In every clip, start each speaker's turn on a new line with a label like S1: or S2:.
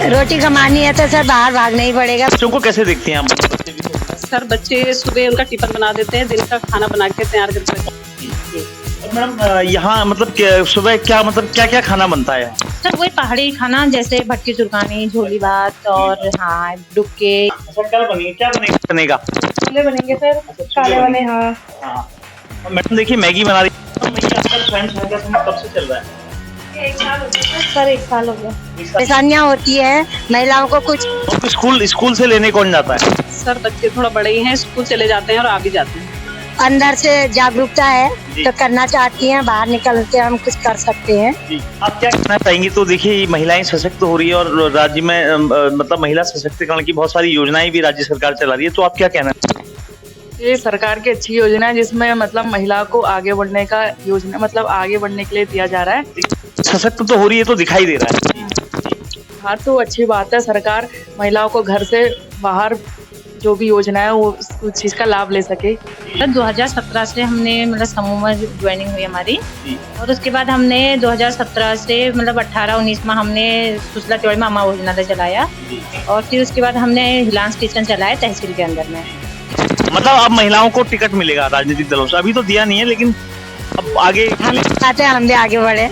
S1: रोटी कमानी है तो सर बाहर भागना ही पड़ेगा।
S2: बच्चों को कैसे देखते हैं आप?
S3: सर बच्चे सुबह उनका टिफिन बना देते हैं, दिन का खाना बना के तैयार करके रखते हैं।
S2: और मैडम यहाँ मतलब सुबह क्या मतलब क्या क्या खाना बनता है?
S4: सर वही पहाड़ी खाना जैसे भटकी चुरकानी, झोली भात और हाँ डुबके।
S2: अच्छा क्या बनेगा?
S4: छोले बनेंगे सर, काले वाले। हाँ
S2: हाँ। और मैडम देखिए मैगी बना रही है। तो मैगी आपका स्वयं सहायता समूह कब से चल रहा है?
S4: सर 1 साल हो गया।
S1: परेशानियाँ होती है महिलाओं को कुछ।
S2: और स्कूल से लेने कौन जाता है?
S3: सर बच्चे थोड़ा बड़े ही हैं, स्कूल चले जाते हैं और आ भी जाते हैं।
S1: अंदर से जागरूकता है तो करना चाहती हैं, बाहर निकल के हम कुछ कर सकते हैं।
S2: आप क्या कहना चाहेंगी? तो देखिए महिलाएं सशक्त हो रही है और राज्य में मतलब महिला सशक्तिकरण की बहुत सारी योजनाएं भी राज्य सरकार चला रही है, तो आप क्या कहना चाहेंगे?
S5: ये सरकार की अच्छी योजना है जिसमें मतलब महिला को आगे बढ़ने का योजना मतलब आगे बढ़ने के लिए दिया जा रहा है।
S2: सशक्त तो हो रही है तो दिखाई दे रहा है।
S5: हाँ तो अच्छी बात है, सरकार महिलाओं को घर से बाहर जो भी योजना है वो उस चीज का लाभ ले सके।
S4: 2017 से हमने मतलब समूह में ज्वाइनिंग हुई हमारी, और उसके बाद हमने 2017 से मतलब 18-19 में हमने सुसला तिवारी में अम्मा भोजनालय चलाया, और फिर उसके बाद हमने हिलांस किचन चलाया तहसील के अंदर में।
S2: मतलब अब महिलाओं को टिकट मिलेगा राजनीतिक दलों से? अभी तो दिया नहीं है लेकिन अब आगे
S1: हम चाहते हैं हम भी आगे बढ़े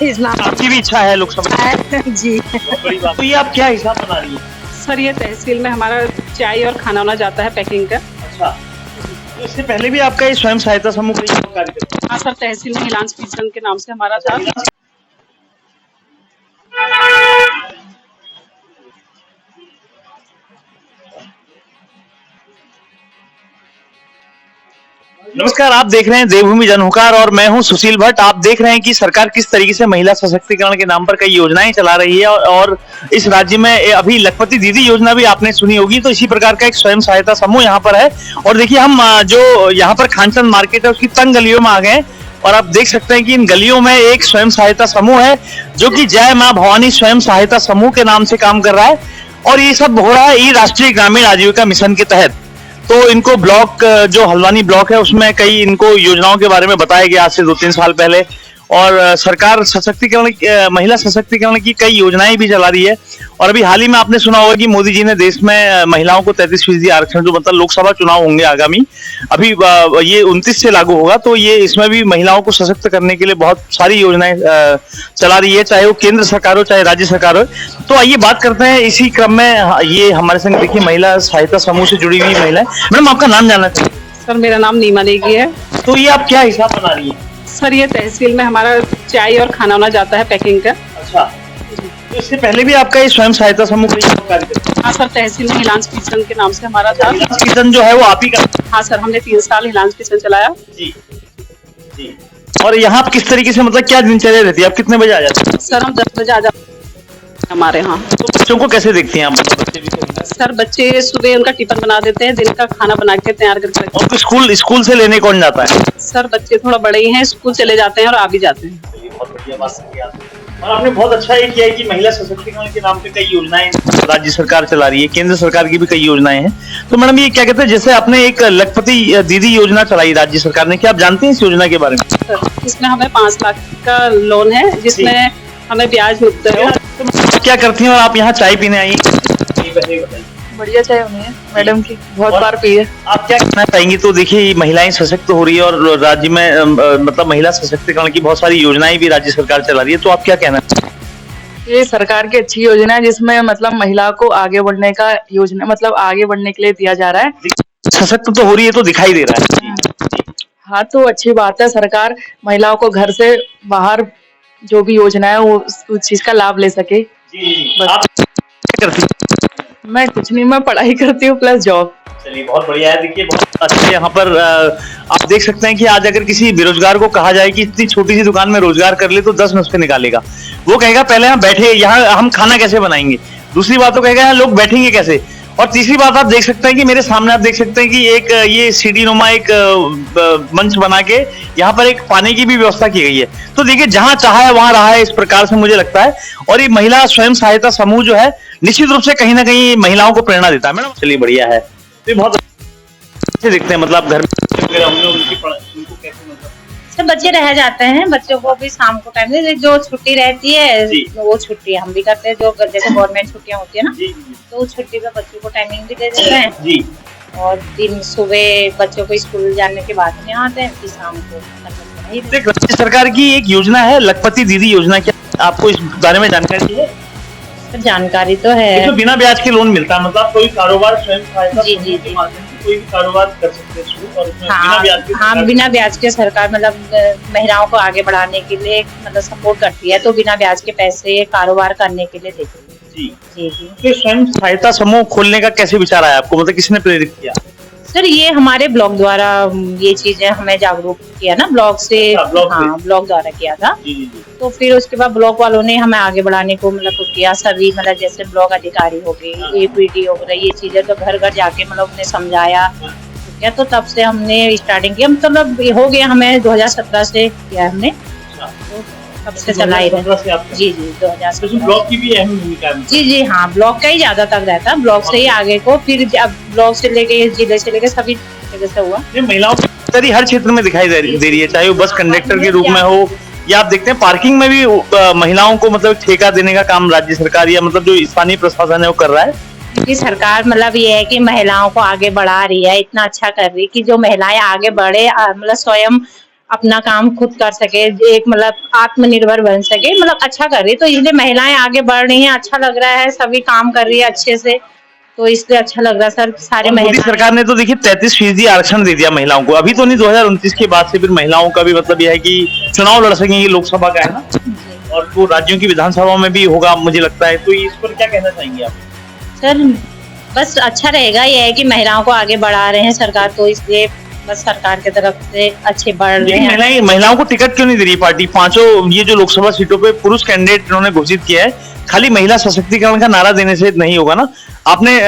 S1: इस मामले
S2: आपकी भी इच्छा है लोकसभा
S1: में। जी
S2: बड़ी बात। तो ये आप क्या हिसाब बना रही है?
S3: सर ये तहसील में हमारा चाय और खाना वाना जाता है पैकिंग का।
S2: अच्छा, तो इससे पहले भी आपका ये स्वयं सहायता समूह का कार्य करता है?
S3: हाँ सर, तहसील में हिलांस किचन के नाम से हमारा था।
S2: नमस्कार, आप देख रहे हैं देवभूमि जनहुकार और मैं हूं सुशील भट्ट। आप देख रहे हैं कि सरकार किस तरीके से महिला सशक्तिकरण के नाम पर कई योजनाएं चला रही है और इस राज्य में अभी लखपति दीदी योजना भी आपने सुनी होगी, तो इसी प्रकार का एक स्वयं सहायता समूह यहाँ पर है। और देखिए हम जो यहाँ पर खानचंद मार्केट है उसकी तंग गलियों में आ गए और आप देख सकते हैं कि इन गलियों में एक स्वयं सहायता समूह है जो कि जय मां भवानी स्वयं सहायता समूह के नाम से काम कर रहा है, और ये सब हो रहा है ये राष्ट्रीय ग्रामीण आजीविका मिशन के तहत। तो इनको ब्लॉक जो हल्द्वानी ब्लॉक है उसमें कई इनको योजनाओं के बारे में बताया गया आज से 2-3 साल पहले, और सरकार सशक्तिकरण महिला सशक्तिकरण की कई योजनाएं भी चला रही है। और अभी हाल ही में आपने सुना होगा कि मोदी जी ने देश में महिलाओं को 33% आरक्षण, जो मतलब लोकसभा चुनाव होंगे आगामी, अभी ये 29 से लागू होगा, तो ये इसमें भी महिलाओं को सशक्त करने के लिए बहुत सारी योजनाएं चला रही है, चाहे वो केंद्र सरकार हो चाहे राज्य सरकार हो। तो आइए बात करते हैं इसी क्रम में, ये हमारे संग देखिए महिला सहायता समूह से जुड़ी हुई महिला है। मैडम आपका नाम जानना चाहिए?
S3: सर मेरा नाम नीमा नेगी है।
S2: तो ये आप क्या हिसाब बना रही है?
S3: सर ये तहसील में हमारा चाय और खाना वाना जाता है पैकिंग का।
S2: अच्छा, तो इससे पहले भी आपका ये स्वयं सहायता समूह कार्य करता है?
S3: हाँ सर, तहसील में हिलांस किचन के नाम से हमारा था।
S2: हिलांस किचन जो है वो आप ही का?
S3: हाँ सर, हमने 3 साल हिलांस किचन चलाया।
S2: जी जी। और यहाँ किस तरीके से मतलब क्या दिनचर्या रहती है? आप कितने बजे आ जाते हैं?
S3: सर हम 10 बजे आ जाते हैं हमारे यहाँ।
S2: तो बच्चों को कैसे देखते हैं आप? बच्चे भी
S3: सर बच्चे सुबह उनका टिफिन बना देते हैं, दिन का खाना बना के तैयार करके रखते
S2: और स्कूल से लेने कौन जाता है?
S3: हैं। सर बच्चे थोड़ा बड़े ही हैं, स्कूल चले जाते हैं और आ भी जाते हैं।
S2: बहुत बढ़िया बात है। और आपने बहुत अच्छा ये किया है कि महिला सशक्तिकरण के नाम पे कई योजनाएं राज्य सरकार चला रही है, केंद्र सरकार की भी कई योजनाएं हैं। तो मैडम ये क्या कहते हैं, जैसे आपने एक लखपति दीदी योजना चलाई राज्य सरकार ने, क्या आप जानते हैं इस योजना के बारे में?
S3: सर इसमें हमें 5 लाख का लोन है जिसमें हमें ब्याज मुक्त है।
S2: तो क्या करती हैं और आप यहाँ चाय पीने आई?
S5: बढ़िया चाय होनी है मैडम की, बहुत बार पी है।
S2: आप क्या कहना चाहेंगी? तो देखिए महिलाएं सशक्त हो रही है और राज्य में मतलब महिला सशक्तिकरण की बहुत सारी योजनाएं भी राज्य सरकार चला रही है, तो आप क्या कहना चाहेंगे?
S5: ये सरकार की अच्छी योजना है जिसमें मतलब महिला को आगे बढ़ने का योजना मतलब आगे बढ़ने के लिए दिया जा रहा है।
S2: सशक्त तो हो रही है तो दिखाई दे रहा है।
S5: हाँ तो अच्छी बात है, सरकार महिलाओं को घर से बाहर जो भी योजना है वो उस चीज का लाभ ले सके।
S2: आप क्या करती हैं?
S5: मैं कुछ नहीं, मैं पढ़ाई करती हूँ प्लस जॉब।
S2: चलिए बहुत बढ़िया है। देखिए बहुत अच्छे यहाँ पर आप देख सकते हैं कि आज अगर किसी बेरोजगार को कहा जाए कि इतनी छोटी सी दुकान में रोजगार कर ले तो 10 नुस्खे निकालेगा। वो कहेगा पहले हम बैठे, यहाँ हम खाना कैसे बनाएंगे, दूसरी बात तो कहेगा यहाँ लोग बैठेंगे कैसे, और तीसरी बात आप देख सकते हैं कि मेरे सामने आप देख सकते हैं कि एक ये सीढ़ी नुमा एक मंच बना के यहाँ पर एक पानी की भी व्यवस्था की गई है। तो देखिए जहां चाहा है वहां रहा है, इस प्रकार से मुझे लगता है। और ये महिला स्वयं सहायता समूह जो है निश्चित रूप से कहीं ना कहीं महिलाओं को प्रेरणा देता है। मैडम चलिए बढ़िया है। तो बहुत अच्छे दिखते हैं, मतलब घर में उनको कैसे मतलब
S4: तो बच्चे रह जाते हैं, बच्चों को भी शाम को टाइम दे, जो छुट्टी रहती है
S2: जी।
S4: वो छुट्टी हम भी करते हैं, जो जैसे गवर्नमेंट छुट्टियां होती है ना,
S2: जी
S4: तो उस छुट्टी पे बच्चों को टाइमिंग भी दे देते हैं।
S2: जी।
S4: और दिन सुबह बच्चों को स्कूल जाने के बाद में आते हैं, फिर शाम को
S2: देख, राज्य सरकार की एक योजना है लखपति दीदी योजना, क्या आपको इस बारे में जानकारी है?
S4: जानकारी तो
S2: ये
S4: है।
S2: तो बिना ब्याज के लोन मिलता है, मतलब कोई कारोबार स्वयं सहायता
S4: जी,
S2: समूह
S4: जी,
S2: के
S4: जी।
S2: माध्यम से कोई भी कारोबार कर सकते हैं शुरू, और उसमें बिना
S4: हाँ
S2: ब्याज के
S4: हाँ, बिना ब्याज के सरकार मतलब महिलाओं को आगे बढ़ाने के लिए मतलब सपोर्ट करती है, तो बिना ब्याज के पैसे कारोबार करने के लिए देती है।
S2: जी।
S4: जी जी
S2: तो स्वयं सहायता समूह खोलने का कैसे विचार आया आपको, मतलब किसने प्रेरित किया?
S4: सर, ये हमारे ब्लॉग द्वारा ये चीजें हमें जागरूक किया ना, ब्लॉग से।
S2: अच्छा, ब्लॉग से।
S4: हाँ, ब्लॉग द्वारा किया था।
S2: जी जी जी।
S4: तो फिर उसके बाद ब्लॉक वालों ने हमें आगे बढ़ाने को मतलब किया, सभी मतलब जैसे ब्लॉक अधिकारी हो गए, APD हो गए, ये चीजें तो घर घर जाके मतलब उन्हें समझाया, ठीक है। तो तब से हमने स्टार्टिंग किया, मतलब हो गया हमें 2017 से किया हमने, तो तब से चला ही रहे।
S2: 2015 से आप
S4: जी जी, 2017।
S2: ब्लॉक की भी अहम भूमिका है।
S4: जी जी हाँ, ब्लॉक का ही ज्यादा तक रहता, ब्लॉक से ही आगे को, फिर अब ब्लॉक से लेके जिले से लेके सभी जगह से हुआ।
S2: ये महिलाओं की भागीदारी हर क्षेत्र में दिखाई दे रही है, चाहे वो बस कंडक्टर के रूप में हो, या आप देखते हैं पार्किंग में भी महिलाओं को मतलब ठेका देने का काम राज्य सरकार या मतलब जो स्थानीय प्रशासन है वो कर रहा है।
S4: क्योंकि सरकार मतलब ये है कि महिलाओं को आगे बढ़ा रही है, इतना अच्छा कर रही है कि जो महिलाएं आगे बढ़े, मतलब स्वयं अपना काम खुद कर सके, एक मतलब आत्मनिर्भर बन सके, मतलब अच्छा कर रही है। तो इसलिए महिलाएं आगे बढ़ रही हैं, अच्छा लग रहा है, सभी काम कर रही है अच्छे से, तो इसलिए अच्छा लग रहा है सर। सारे
S2: और मोदी
S4: महिलाएं,
S2: सरकार ने तो देखिए 33% आरक्षण दे दिया महिलाओं को, अभी तो नहीं, 2029 के बाद से फिर महिलाओं का भी मतलब यह है कि चुनाव लड़ सकेंगे, लोकसभा का है ना, और वो राज्यों की विधानसभा में भी होगा मुझे लगता है, तो इस पर क्या कहना चाहेंगे आप?
S4: सर बस अच्छा रहेगा, ये है कि महिलाओं को आगे बढ़ा रहे हैं सरकार, तो इसलिए बस सरकार की तरफ से अच्छे बढ़ रहे
S2: लेकिन
S4: हैं।
S2: महिलाओं को टिकट क्यों नहीं दे रही पार्टी? पांचों ये जो लोकसभा सीटों पे पुरुष कैंडिडेट इन्होंने घोषित किया है, खाली महिला सशक्तिकरण का नारा देने से नहीं होगा ना। आपने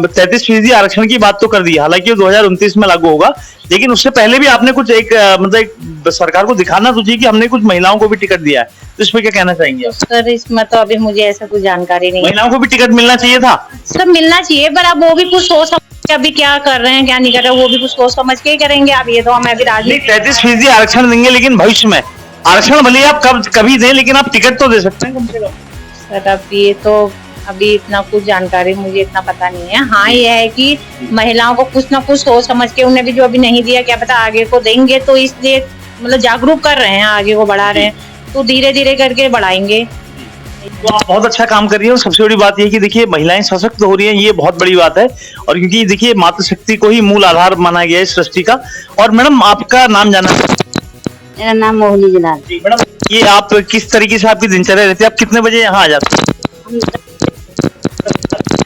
S2: 33% आरक्षण की बात तो कर दी, हालांकि 2029 में लागू होगा, लेकिन उससे पहले भी आपने कुछ एक मतलब एक सरकार को दिखाना तो चाहिए कि हमने कुछ महिलाओं को भी टिकट दिया है, तो इस पे क्या कहना चाहेंगे आप?
S4: सर इसमें तो अभी मुझे ऐसा कुछ जानकारी नहीं है।
S2: महिलाओं को भी टिकट मिलना चाहिए था।
S4: सब मिलना चाहिए, पर अब वो भी कुछ सोच समझ के अभी क्या कर रहे हैं क्या नहीं कर रहे हैं, वो भी कुछ सोच समझ के ही करेंगे। अब ये तो हमें अभी राजनीति
S2: 33% आरक्षण देंगे, लेकिन भविष्य में आरक्षण भले ही आप कभी दें, लेकिन आप टिकट तो दे सकते हैं कम से कम।
S4: सर अब ये तो अभी इतना कुछ जानकारी मुझे इतना पता नहीं है। हाँ, ये है कि महिलाओं को कुछ ना कुछ सोच समझ के, उन्हें भी जो अभी नहीं दिया क्या पता आगे को देंगे, तो इसलिए मतलब जागरूक कर रहे हैं, आगे को बढ़ा रहे हैं, तो धीरे धीरे करके बढ़ाएंगे।
S2: तो आप बहुत अच्छा काम कर रही है, और सबसे बड़ी बात यह है कि देखिए महिलाएं सशक्त हो रही हैं, ये बहुत बड़ी बात है, और क्योंकि देखिए मातृशक्ति को ही मूल आधार माना गया है इस सृष्टि का। और मैडम आपका नाम जाना है?
S1: मेरा नाम मोहनी जलाल।
S2: जी मैडम, ये आप किस तरीके से आपकी दिनचर्या रहती है, आप कितने बजे यहाँ आ जाते हैं?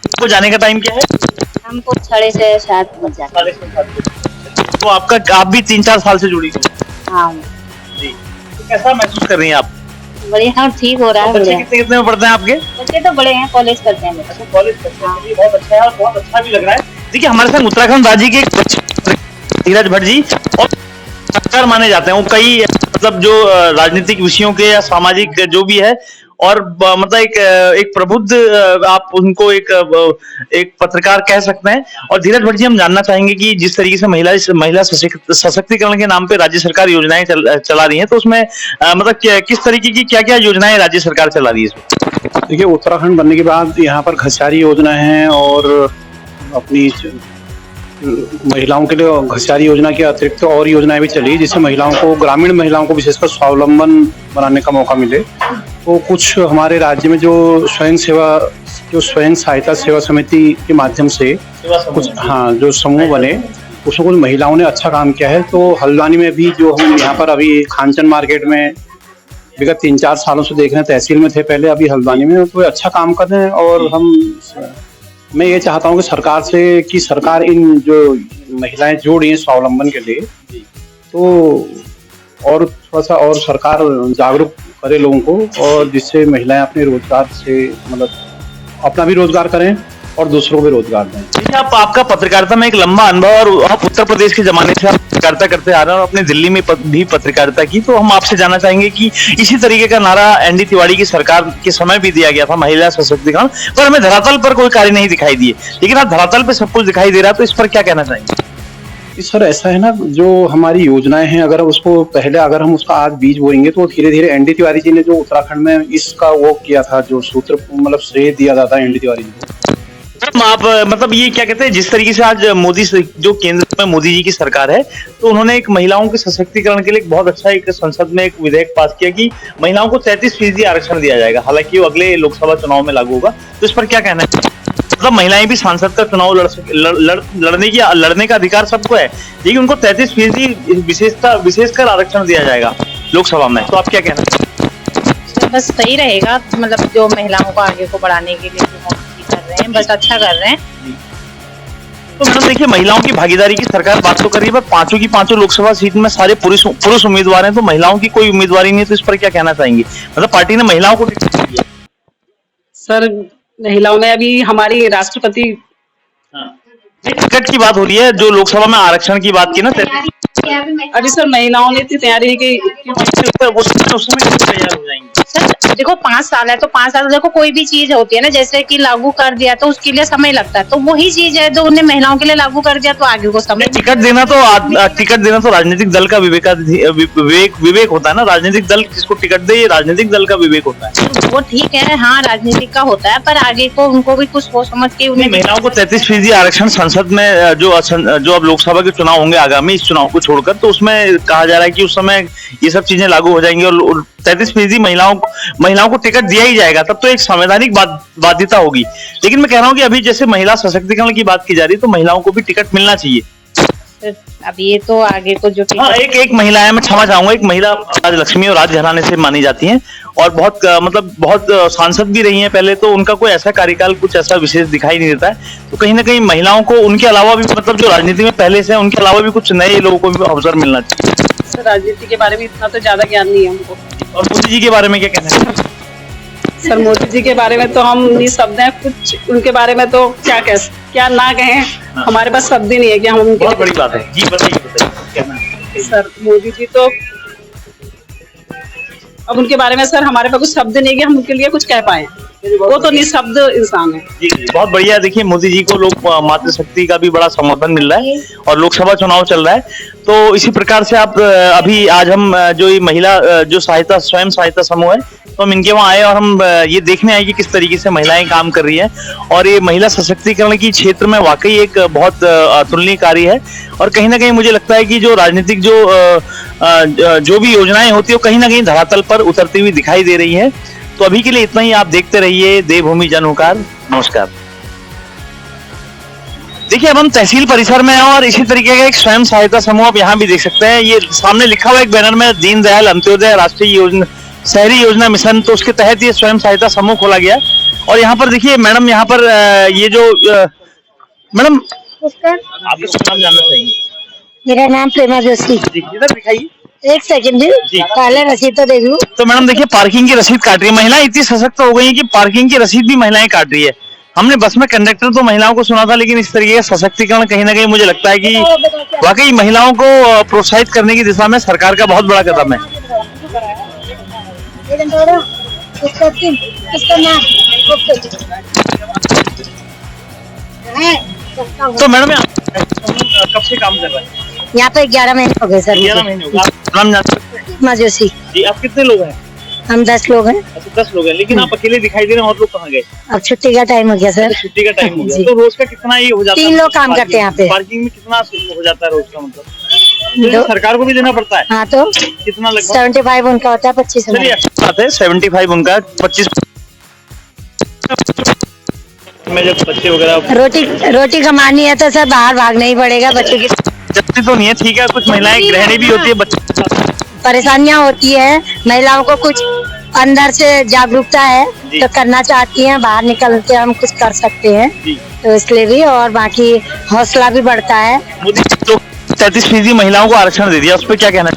S2: आपको जाने का टाइम क्या है?
S1: हमको 6:30 बज जाता
S2: 7:30। तो आपका आप भी 3-4 साल से जुड़ी हुई
S1: है। हाँ,
S2: जी, तो कैसा महसूस कर रही हैं आप?
S1: बढ़िया, ठीक हो रहा है।
S2: बच्चे
S1: बढ़िया,
S2: कितने कितने में पढ़ते हैं आपके?
S1: बच्चे तो बड़े हैं, कॉलेज करते हैं बच्चे।
S2: कॉलेज करते हैं, ये बहुत अच्छा है, और बहुत अच्छा भी लग रहा है। देखिए हमारे संग उत्तराखंड राज्य के एक बच्चे धीरज भट्ट जी, और पत्रकार माने जाते हैं, वो कई मतलब जो राजनीतिक विषयों के या सामाजिक जो भी है, और मतलब एक प्रबुद्ध आप उनको एक पत्रकार कह सकते हैं। और धीरज भट्ट जी, हम जानना चाहेंगे कि जिस तरीके से महिला सशक्तिकरण के नाम पे राज्य सरकार योजनाएं चला रही है, तो उसमें मतलब किस तरीके की क्या क्या योजनाएं राज्य सरकार चला रही है?
S6: देखिए, उत्तराखंड बनने के बाद यहाँ पर घसारी योजना है, और अपनी महिलाओं के लिए घसारी योजना के अतिरिक्त और योजनाएं भी चली, जिससे महिलाओं को, ग्रामीण महिलाओं को विशेषकर स्वावलंबन बनाने का मौका मिले। तो कुछ हमारे राज्य में जो स्वयं सहायता सेवा समिति के माध्यम से कुछ जो समूह बने, उसमें कुछ महिलाओं ने अच्छा काम किया है। तो हल्द्वानी में भी जो हम यहाँ पर अभी खानचन मार्केट में विगत 3-4 सालों से देख रहे हैं, तहसील में थे पहले, अभी हल्द्वानी में, तो अच्छा काम कर रहे हैं। और मैं ये चाहता हूँ कि सरकार इन जो महिलाएं जोड़ रही हैं स्वावलंबन के लिए, तो और थोड़ा सा और सरकार जागरूक करे लोगों को, और जिससे महिलाएं अपने रोजगार से मतलब अपना भी रोजगार करें और दूसरों को भी रोजगार दें।
S2: देखिए आपका पत्रकारिता में एक लंबा अनुभव, और आप उत्तर प्रदेश के जमाने से आप पत्रकारिता करते आ रहे हैं, और अपने दिल्ली में भी पत्रकारिता की। तो हम आपसे जानना चाहेंगे कि इसी तरीके का नारा एनडी तिवारी की सरकार के समय भी दिया गया था, महिला सशक्तिकरण, पर हमें धरातल पर कोई कार्य नहीं दिखाई दिए, लेकिन आज धरातल पे सब कुछ दिखाई दे रहा है, तो इस पर क्या कहना चाहेंगे?
S6: सर ऐसा है ना, जो हमारी योजनाएं हैं, अगर उसको पहले अगर हम उसका आज बीज बोएंगे तो धीरे धीरे एनडी तिवारी जी ने जो उत्तराखंड में इसका वो किया था, जो सूत्र मतलब श्रेय दिया जाता है एनडी तिवारी जी को।
S2: मैडम आप मतलब ये क्या कहते हैं, जिस तरीके से आज मोदी जो केंद्र में मोदी जी की सरकार है, तो उन्होंने एक महिलाओं के सशक्तिकरण के लिए एक बहुत अच्छा एक संसद में एक विधेयक पास किया कि महिलाओं को 33% आरक्षण दिया जाएगा। हालांकि वो अगले लोकसभा चुनाव में लागू होगा, तो इस पर क्या कहना है? मतलब महिलाएं भी सांसद का चुनाव लड़ने का अधिकार सबको है, लेकिन उनको 33% विशेषकर आरक्षण दिया जाएगा लोकसभा में, तो आप क्या कहना है?
S4: बस सही रहेगा, मतलब जो महिलाओं को आगे को बढ़ाने के लिए जो मोदी जी कर रहे हैं, बस अच्छा कर रहे हैं।
S2: तो मैडम देखिए, महिलाओं की भागीदारी की सरकार बात तो कर रही है, पर पांचों की पांचों लोकसभा सीट में सारे पुरुष उम्मीदवार हैं, तो महिलाओं की कोई उम्मीदवारी नहीं है, तो इस पर क्या कहना चाहेंगे? मतलब पार्टी ने महिलाओं को टिकट दिया।
S3: सर महिलाओं में अभी हमारी राष्ट्रपति
S2: टिकट की बात हो रही है, जो लोकसभा में आरक्षण की बात की ना,
S3: अभी सर महिलाओं ने इतनी तैयारी की
S2: उसमें तैयार हो जाएंगे।
S4: सर देखो 5 साल है, तो 5 साल देखो कोई भी चीज होती है ना, जैसे कि लागू कर दिया तो उसके लिए समय लगता है, तो वही चीज है जो उन्हें महिलाओं के लिए लागू कर दिया तो आगे को समय।
S2: टिकट देना तो राजनीतिक दल का विवेक होता है ना। राजनीतिक दल किसको टिकट दे, ये राजनीतिक दल का विवेक होता है।
S4: वो ठीक है, हाँ राजनीतिक का होता है, पर आगे को उनको भी कुछ सोच समझ के उन्हें
S2: महिलाओं को 33% आरक्षण संसद में जो अब लोकसभा के चुनाव होंगे आगामी, इस चुनाव को छोड़कर, तो उसमें कहा जा रहा है कि उस समय ये सब चीजें लागू हो जाएंगी और 33% महिलाओं को टिकट दिया ही जाएगा, तब तो एक संवैधानिक बाध्यता होगी। लेकिन मैं कह रहा हूँ कि अभी जैसे महिला सशक्तिकरण की बात की जा रही है, तो महिलाओं को भी टिकट मिलना चाहिए।
S4: अब ये तो आगे को जो
S2: एक महिला है, मैं क्षमा चाहूंगा, एक महिला राजलक्ष्मी और राजघराने से मानी जाती हैं और बहुत सांसद भी रही हैं पहले, तो उनका कोई ऐसा कार्यकाल कुछ ऐसा विशेष दिखाई नहीं देता है। तो कहीं ना कहीं महिलाओं को उनके अलावा भी, मतलब जो राजनीति में पहले से है, उनके अलावा भी कुछ नए लोगों को भी अवसर मिलना चाहिए।
S3: सर राजनीति के बारे में इतना तो ज्यादा ज्ञान नहीं है हमको।
S2: और मोदी जी के बारे में क्या कहना है?
S3: सर मोदी जी के बारे में तो हम निःशब्द हैं, कुछ उनके बारे में तो क्या ना कहें, हमारे पास शब्द ही नहीं है कि हम उनके।
S2: बहुत बड़ी बात है जी, बताइए कहना है।
S3: सर मोदी जी तो अब उनके बारे में सर हमारे पास कुछ शब्द नहीं है कि हम उनके लिए कुछ कह पाए, वो तो निःशब्द इंसान है।
S2: जी बहुत बढ़िया। देखिए मोदी जी को लोग मातृशक्ति का भी बड़ा समर्थन मिल रहा है और लोकसभा चुनाव चल रहा है, तो इसी प्रकार से आप अभी आज हम जो ये महिला जो स्वयं सहायता समूह है, तो हम इनके वहाँ आए और हम ये देखने आए कि किस तरीके से महिलाएं काम कर रही हैं, और ये महिला सशक्तिकरण की क्षेत्र में वाकई एक बहुत अतुलनीय कार्य है। और कहीं ना कहीं मुझे लगता है कि जो राजनीतिक जो भी योजनाएं होती है, वो कहीं ना कहीं धरातल पर उतरती हुई दिखाई दे रही है। तो अभी के लिए इतना ही, आप देखते रहिए देवभूमि जनहुकार। नमस्कार। देखिए अब हम तहसील परिसर में हैं और इसी तरीके का एक स्वयं सहायता समूह आप यहाँ भी देख सकते हैं। ये सामने लिखा हुआ एक बैनर में दीनदयाल अंत्योदय राष्ट्रीय योजना शहरी योजना मिशन, तो उसके तहत ये स्वयं सहायता समूह खोला गया। और यहाँ पर देखिए मैडम, यहाँ पर ये जो मैडम आपका नाम जानना चाहेंगे?
S1: मेरा नाम प्रेमा जोशी।
S2: इधर दिखाइए,
S1: एक सेकंड जी, पहले रसीद तो दे दूं।
S2: तो मैडम देखिए पार्किंग की रसीद काट रही है महिलाएं, इतनी सशक्त हो गई है कि पार्किंग की रसीद भी महिलाएं काट रही है। हमने बस में कंडक्टर तो महिलाओं को सुना था, लेकिन इस तरीके का सशक्तिकरण कहीं ना कहीं मुझे लगता है कि वाकई महिलाओं को प्रोत्साहित करने की दिशा में सरकार का बहुत बड़ा कदम है। तो मैडम कब से काम कर रहे हैं
S1: यहाँ पे? 11 महीने हो गए सर।
S2: 11 महीने हो गए। आप नाम जानते हैं?
S1: माजोशी
S2: जी। आप कितने लोग हैं?
S1: हम 10 लोग हैं।
S2: अच्छा 10 लोग हैं, लेकिन आप अकेले दिखाई दे रहे हैं, और लोग कहाँ गए?
S1: अब छुट्टी का टाइम हो गया सर।
S2: छुट्टी का टाइम हो गया,
S1: जी।
S2: तो रोज का कितना ये हो जाता है?
S1: 3 लोग काम करते हैं यहाँ पे।
S2: पार्किंग में कितना हो जाता है रोज का? मतलब तो सरकार को भी देना पड़ता है।
S1: हाँ तो
S2: कितना लगभग?
S1: 75 उनका होता है, 25
S2: चलिए अच्छी बात है। 75 उनका, 25 में जब बच्चे वगैरह
S1: रोटी कमानी है तो सर बाहर भागना ही पड़ेगा। बच्चों की
S2: जबकि तो नहीं है, ठीक है, कुछ महिलाएं गृहिणी भी होती है, बच्चे
S1: परेशानियां होती है, महिलाओं को कुछ अंदर से जागरूकता है तो करना चाहती हैं, बाहर निकल के हम कुछ कर सकते हैं, तो इसलिए भी, और बाकी हौसला भी बढ़ता है।
S2: मोदी तो 33% महिलाओं को आरक्षण दे दिया, उस पर क्या कहना?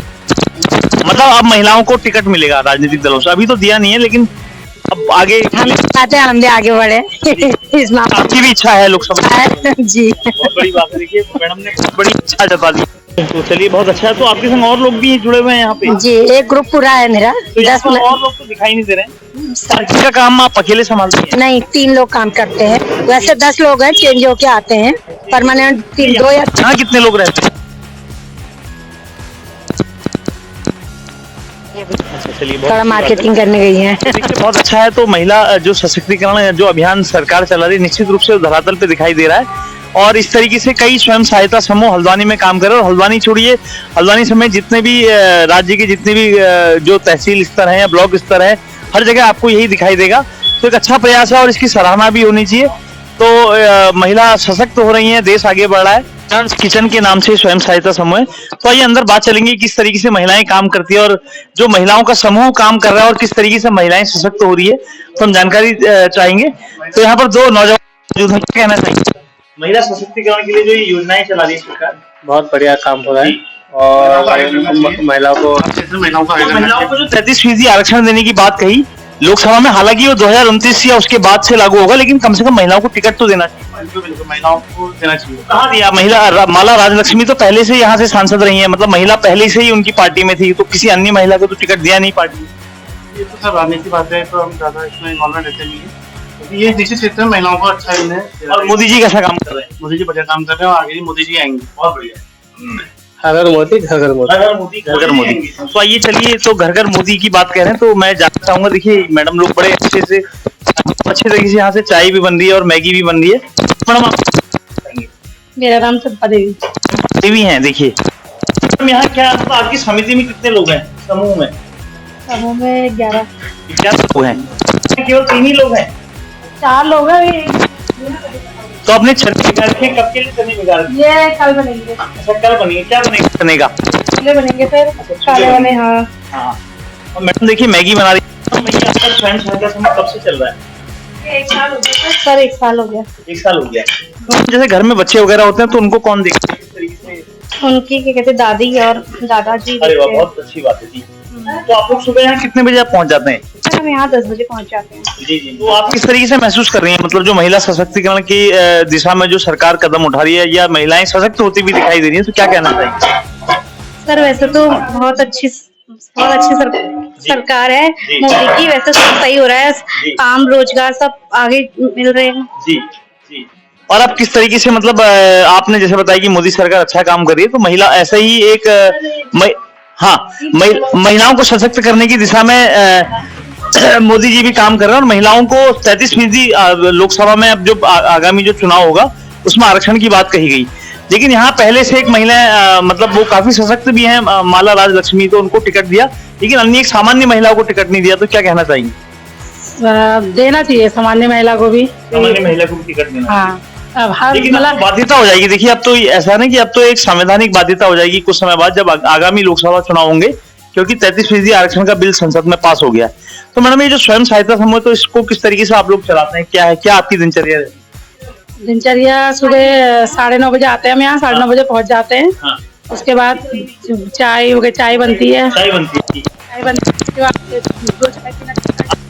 S2: मतलब अब महिलाओं को टिकट मिलेगा राजनीतिक दलों से, अभी तो दिया नहीं है, लेकिन अब आगे
S1: हम चाहते हैं हम भी आगे बढ़े इस मामले।
S2: आपकी भी इच्छा है लोकसभा
S1: जी।
S2: बहुत बड़ी बात है। देखिए मैडम ने बहुत बड़ी इच्छा जता दी, तो चलिए बहुत अच्छा है। तो आपके संग और लोग भी जुड़े हुए हैं यहाँ पे?
S1: जी, एक ग्रुप पूरा है मेरा।
S2: तो
S1: 10
S2: और लोग तो दिखाई नहीं दे रहे हैं। पार्किंग का काम आप अकेले संभालते हैं?
S1: नहीं, 3 लोग काम करते हैं। वैसे 10 लोग हैं, चेंज होके आते हैं। परमानेंट 2 या
S2: यहाँ कितने लोग रहते हैं? चलिए बहुत
S1: थोड़ा
S2: अच्छी बात है।
S1: मार्केटिंग करने गई हैं।
S2: देखिए बहुत अच्छा है। तो महिला जो सशक्तिकरण जो अभियान सरकार चला रही है निश्चित रूप से धरातल पे दिखाई दे रहा है और इस तरीके से कई स्वयं सहायता समूह हल्द्वानी में काम कर रहे हैं। और हल्द्वानी छोड़िए, हल्द्वानी समेत जितने भी राज्य के जितने भी जो तहसील स्तर है या ब्लॉक स्तर है, हर जगह आपको यही दिखाई देगा। तो एक अच्छा प्रयास है और इसकी सराहना भी होनी चाहिए। तो महिला सशक्त हो रही है, देश आगे बढ़ रहा है। किचन के नाम से स्वयं सहायता समूह है। तो आइए अंदर बात चलेंगे किस तरीके से महिलाएं काम करती है और जो महिलाओं का समूह काम कर रहा है और किस तरीके से महिलाएं सशक्त हो रही है, तो हम जानकारी चाहेंगे। तो यहाँ पर दो नौजवान मौजूद हैं, क्या कहना चाहिए महिला सशक्तिकरण के लिए जो ये योजनाएं चला रही है सरकार?
S7: बहुत बढ़िया काम हो रहा है और महिलाओं को
S2: जो 33% आरक्षण देने की बात कही लोकसभा में, हालांकि वो 2029 या उसके बाद से लागू होगा, लेकिन कम से कम महिलाओं को टिकट तो देना चाहिए।
S7: महिलाओं को देना चाहिए।
S2: कहाँ दिया? महिला माला राजलक्ष्मी तो पहले से यहाँ से सांसद रही है, मतलब महिला पहले से ही उनकी पार्टी में थी, तो किसी अन्य महिला को तो टिकट दिया नहीं पार्टी।
S7: ये तो सब राजनीति बात है, तो हम ज्यादा इसमें इन्वॉल्वमेंट रहते नहीं है। क्योंकि ये निश्चित क्षेत्र में महिलाओं को अच्छा इन्हें।
S2: और मोदी जी कैसा काम कर रहे हैं?
S7: मोदी जी बढ़िया काम कर रहे हैं और आगे भी मोदी जी आएंगे।
S2: बहुत बढ़िया।
S7: हर मोदी घर घर मोदी।
S2: घर घर मोदी, घर घर मोदी। तो आइए चलिए, तो घर घर मोदी की बात कह रहे हैं तो मैं जानना चाहूंगा। देखिए मैडम लोग बड़े अच्छे तरीके से यहाँ से चाय भी बन रही है और मैगी भी बन रही है। मैडम आप?
S3: मेरा नाम चंपा देवी।
S2: देवी हैं। देखिए मैडम यहाँ क्या मतलब आपकी समिति में कितने लोग हैं? समूह में
S3: 11
S2: लोग हैं? केवल 3 ही लोग हैं?
S3: 4 लोग हैं।
S2: तो आपने चने भिगा रखे हैं, कब के लिए चने भिगा रखे हैं?
S3: ये कल बनेंगे।
S2: अच्छा कल बनेंगे। क्या बनेगा चने का?
S3: छोले बनेंगे फिर काले वाले। हाँ
S2: हाँ। और मैडम देखिए मैगी बना रही है। मैगी आपका स्वयं सहायता समूह कब से चल रहा है?
S3: 1 साल हो गया सर। 1 साल हो गया।
S2: 1 साल हो गया। तो जैसे घर में बच्चे वगैरह होते हैं तो उनको कौन देखता है किस तरीके से?
S3: उनकी क्या कहते दादी और दादाजी।
S2: अरे वाह, बहुत अच्छी बात है जी। तो आप लोग सुबह यहाँ कितने बजे आप पहुँच जाते हैं?
S3: हम यहाँ 10 बजे पहुँच जाते हैं।
S2: जी जी। तो आप किस तरीके से महसूस कर रही हैं, मतलब जो महिला सशक्तिकरण की दिशा में जो सरकार कदम उठा रही है या महिलाएं सशक्त होती भी दिखाई दे रही है, तो क्या कहना चाहिए?
S3: सर वैसे तो बहुत अच्छी सरकार है मोदी की। वैसे सब सही हो रहा है, काम रोजगार सब आगे मिल रहे हैं।
S2: जी जी। और आप किस तरीके से मतलब आपने जैसे बताया कि मोदी सरकार अच्छा काम कर रही है, तो महिला ऐसा ही एक महिलाओं को सशक्त करने की दिशा में मोदी जी भी काम कर रहे हैं और महिलाओं को 33% लोकसभा में अब जो आगामी जो चुनाव होगा उसमें आरक्षण की बात कही गई। लेकिन यहाँ पहले से एक महिला मतलब वो काफी सशक्त भी हैं, माला राजलक्ष्मी, तो उनको टिकट दिया, लेकिन अन्य एक सामान्य महिला को टिकट नहीं दिया। तो क्या कहना चाहिए?
S3: देना चाहिए सामान्य महिला को भी।
S2: सामान्य महिला को भी टिकट देना।
S3: हाँ अब हर
S2: लेकिन अब बाध्यता हो जाएगी। देखिए अब तो ऐसा नहीं कि अब तो एक संवैधानिक बाध्यता हो जाएगी कुछ समय बाद जब आगामी लोकसभा चुनाव होंगे, क्योंकि 33% आरक्षण का बिल संसद में पास हो गया। तो मैडम ये जो स्वयं सहायता समूह, तो इसको किस तरीके से आप लोग चलाते हैं? क्या है, क्या आपकी दिनचर्या है?
S3: दिनचर्या सुबह 9:30 बजे आते हैं हम यहाँ, 9:30 बजे पहुँच जाते हैं।
S2: हाँ।
S3: उसके बाद चाय हो गई, चाय बनती है।
S2: चाय बनती है।
S3: चाय बनती है उसके बाद 2 चाय पीना।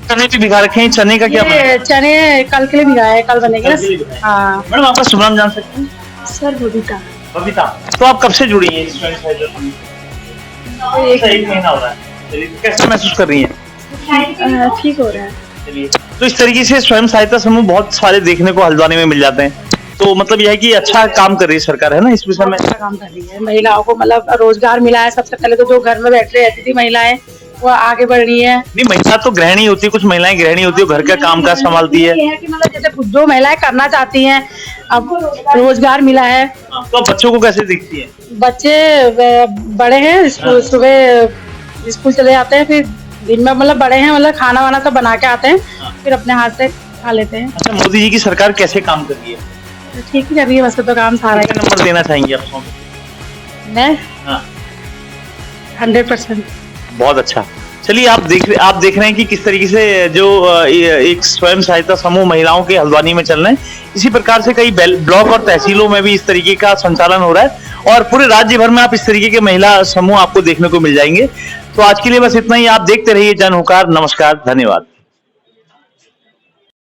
S2: चने भी भिगा रखे हैं, चने का क्या
S3: ये चने कल के लिए भिगाए हैं, कल बनेंगे ना। हाँ
S2: मैडम आपका शुभ नाम जान सकते हैं?
S3: सर बबीता।
S2: बबीता। तो आप कब से जुड़ी हैं इस स्वयं सहायता समूह से? 1 महीना हो रहा है। चलिए, कैसा महसूस कर रही हैं?
S3: ठीक हो रहा है।
S2: चलिए, तो इस तरीके से स्वयं सहायता समूह बहुत सारे देखने को हल्द्वानी में मिल जाते हैं। तो मतलब यह है कि अच्छा काम कर रही है सरकार, है ना, इस विषय में?
S3: अच्छा काम कर रही है। महिलाओं को मतलब रोजगार मिला है। सबसे पहले तो जो घर में बैठ रहती थी महिलाएं, वो आगे बढ़ रही है।
S2: नहीं, महिला तो गृहिणी होती है, कुछ महिलाएं गृहिणी होती है, घर का काम काज संभालती है।
S3: ये है कि मतलब जैसे जो महिलाएं करना चाहती हैं, अब रोजगार मिला है।
S2: तो आप बच्चों को कैसे देखती है?
S3: बच्चे बड़े हैं, सुबह स्कूल चले जाते हैं, फिर दिन में मतलब बड़े हैं, मतलब खाना वाना सब बना के आते हैं, फिर अपने हाथ से खा लेते हैं।
S2: अच्छा, मोदी जी की सरकार कैसे काम कर रही है?
S3: ठीक ही कर रही है वैसे तो काम सारा।
S2: क्या नंबर देना चाहेंगे आप सबको?
S3: मैं
S2: हाँ।
S3: 100%।
S2: बहुत अच्छा। चलिए, आप देख रहे हैं कि किस तरीके से जो एक स्वयं सहायता समूह महिलाओं के हल्द्वानी में चल रहे हैं। इसी प्रकार से कई ब्लॉक और तहसीलों में भी इस तरीके का संचालन हो रहा है और पूरे राज्य भर में आप इस तरीके के महिला समूह आपको देखने को मिल जाएंगे। तो आज के लिए बस इतना ही। आप देखते रहिए जन हुंकार। नमस्कार, धन्यवाद।